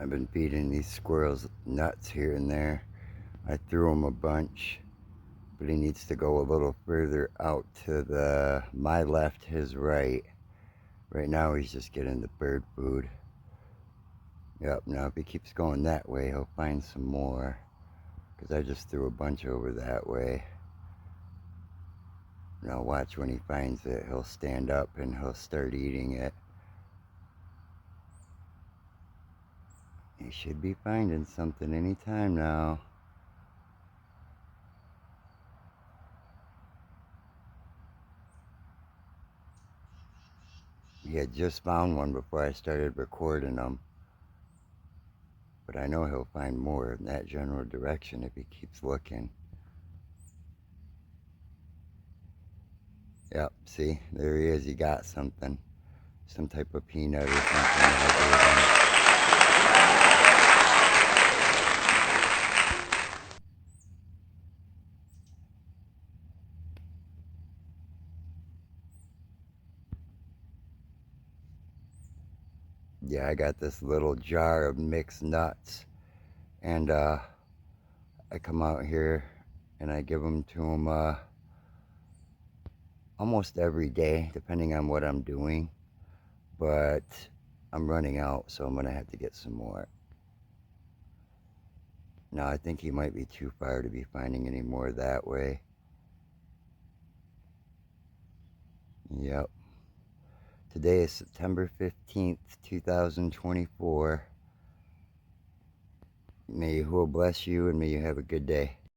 I've been feeding these squirrels nuts here and there. I threw him a bunch, but he needs to go a little further out to my left, his right. Right now he's just getting the bird food. Yep, now if he keeps going that way, he'll find some more. Because I just threw a bunch over that way. Now watch, when he finds it, he'll stand up and he'll start eating it. He should be finding something anytime now. He had just found one before I started recording him. But I know he'll find more in that general direction if he keeps looking. Yep, see, there he is. He got something. Some type of peanut or something. Yeah, I got this little jar of mixed nuts. And I come out here and I give them to him almost every day, depending on what I'm doing. But I'm running out, so I'm going to have to get some more. Now, I think he might be too far to be finding any more that way. Yep. Today is September 15th, 2024. May Yahuwah bless you, and may you have a good day.